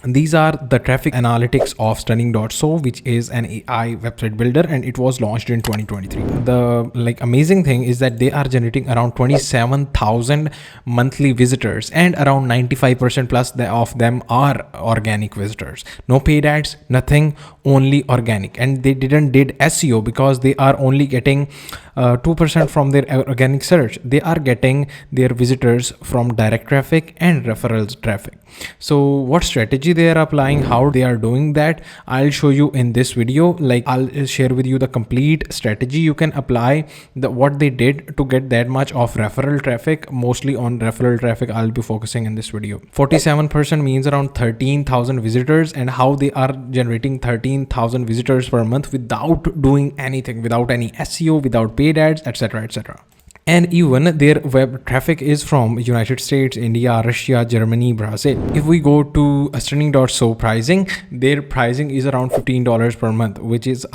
These are the traffic analytics of Stunning.so, which is an AI website builder, and it was launched in 2023. The amazing thing is that they are generating around 27,000 monthly visitors, and around 95% plus of them are organic visitors. No paid ads, nothing, only organic. And they didn't did SEO because they are only getting 2% from their organic search. They are getting their visitors from direct traffic and referrals traffic. So what strategy they are applying, how they are doing that, I'll show you in this video. I'll share with you the complete strategy you can apply, what they did to get that much of referral traffic. Mostly on referral traffic I'll be focusing in this video. 47% means around 13,000 visitors, and how they are generating 13,000 visitors per month without doing anything, without any SEO, without paid ads, etc, etc. And even their web traffic is from United States, India, Russia, Germany, Brazil. If we go to Stunning.so pricing, their pricing is around $15 per month, which is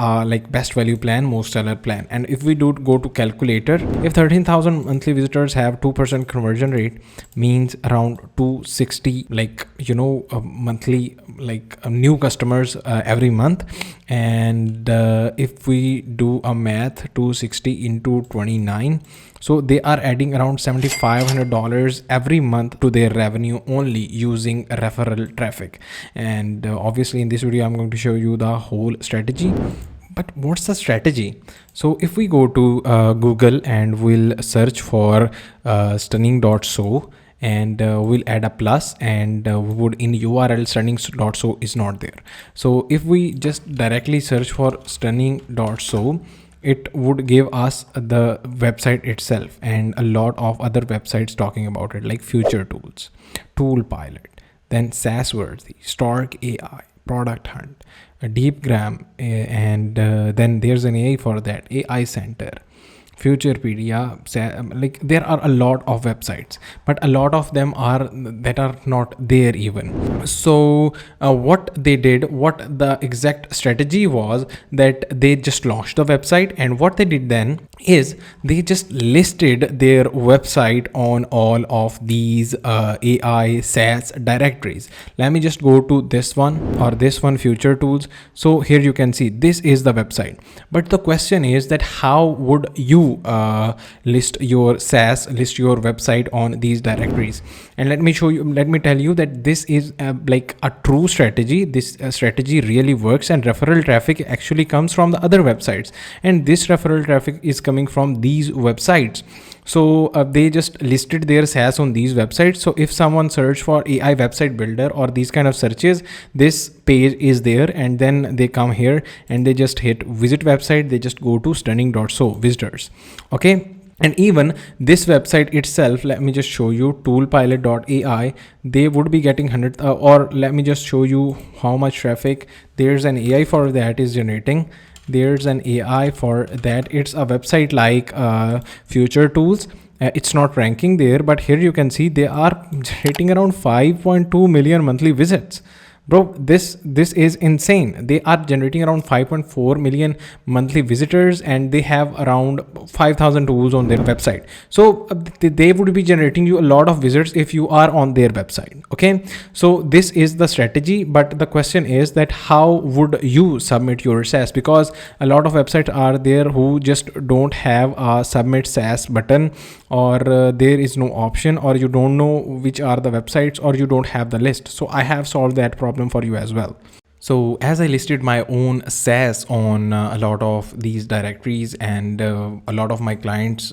best value plan, most seller plan. And if we do go to calculator, if 13,000 monthly visitors have 2% conversion rate, means around 260 monthly new customers every month. And if we do a math, 260 into 29, so they are adding around $7,500 every month to their revenue only using referral traffic. And obviously in this video I'm going to show you the whole strategy. But what's the strategy? So if we go to Google and we'll search for Stunning.so, and we'll add a plus, and we would in URL Stunning.so is not there. So if we just directly search for Stunning.so, it would give us the website itself and a lot of other websites talking about it, like Future Tools, Toolpilot, then SaaSworthy, Stark AI, Product Hunt, DeepGram, and then there's an AI for that, AI Center, Futurepedia. There are a lot of websites, but a lot of them are not there even. So what they did, what the exact strategy was, that they just launched the website, and what they did then is they just listed their website on all of these AI SaaS directories. Let me just go to this one, or this one, Future Tools. So here you can see this is the website. But the question is that how would you list your SaaS, list your website on these directories? And let me tell you that this is a true strategy. This strategy really works, and referral traffic actually comes from the other websites, and this referral traffic is coming from these websites. So they just listed their SaaS on these websites. So if someone search for AI website builder or these kind of searches, this page is there, and then they come here and they just hit visit website. They just go to Stunning.so visitors. Okay. And even this website itself, let me just show you, toolpilot.ai, they would be getting 100 or let me just show you how much traffic there's an AI for that is generating. There's an AI for that. It's a website like Future Tools. It's not ranking there, but here you can see they are generating around 5.2 million monthly visits. Bro, this is insane. They are generating around 5.4 million monthly visitors, and they have around 5,000 tools on their website. So they would be generating you a lot of visitors if you are on their website. Okay, so this is the strategy. But the question is that how would you submit your SaaS? Because a lot of websites are there who just don't have a submit SaaS button, or there is no option, or you don't know which are the websites, or you don't have the list. So I have solved that problem for you as well. So as I listed my own SaaS on a lot of these directories, and a lot of my clients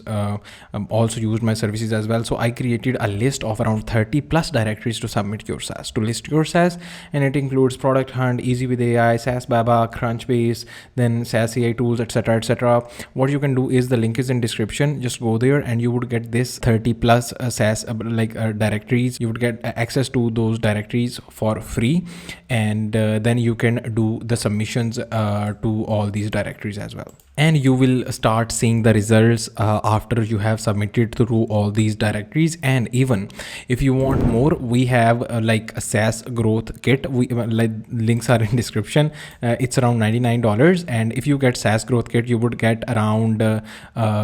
also used my services as well. So I created a list of around 30 plus directories to submit your SaaS, to list your SaaS. And it includes Product Hunt, Easy with AI, SaaS Baba, Crunchbase, then SaaS AI tools, etc, etc. What you can do is, the link is in description. Just go there and you would get this 30 plus SaaS directories. You would get access to those directories for free, and then you can do the submissions to all these directories as well. and you will start seeing the results after you have submitted through all these directories. And even if you want more, we have like a SaaS growth kit. We like, links are in description. It's around $99, and if you get SaaS growth kit, you would get around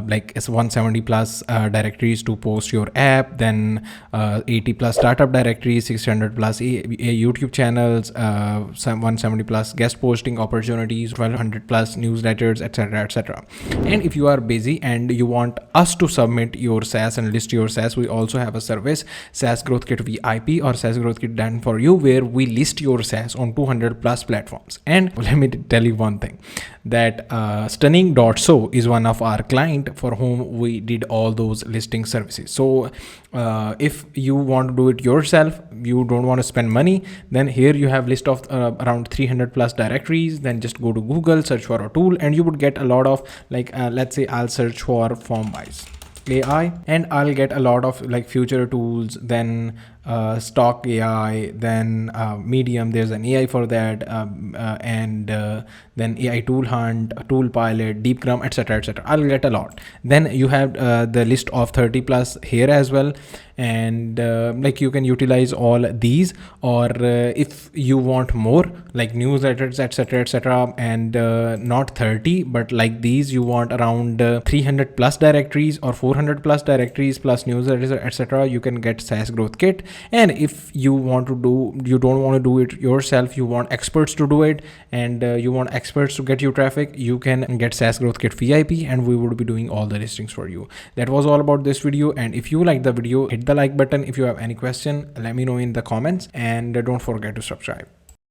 like it's 170 plus directories to post your app, then 80 plus startup directories, 600 plus YouTube channels, 170 plus guest posting opportunities, 1200 plus newsletters, etc, etc. And if you are busy and you want us to submit your SaaS and list your SaaS, we also have a service, SaaS Growth Kit VIP or SaaS Growth Kit done for you, where we list your SaaS on 200 plus platforms. And let me tell you one thing, that Stunning.so is one of our client for whom we did all those listing services. So if you want to do it yourself, you don't want to spend money, then here you have list of around 300 plus directories. Then just go to Google, search for a tool, and you would get a lot of like let's say I'll search for Formwise AI, and I'll get a lot of like future tools, then Stock AI, then Medium, there's an AI for that, and then AI Tool Hunt, Tool Pilot, Deepgram, etc, etc. I'll get a lot. Then you have the list of 30 plus here as well, and like you can utilize all these, or if you want more like newsletters, etc, etc, and not 30 but like these, you want around 300 plus directories or 400 plus directories plus newsletters, etc, you can get SaaS Growth Kit. And if you want to do, you don't want to do it yourself, you want experts to do it, and you want experts to get you traffic, you can get SaaS Growth Kit VIP, and we would be doing all the listings for you. That was all about this video, and if you like the video, hit the like button. If you have any question, let me know in the comments, and don't forget to subscribe.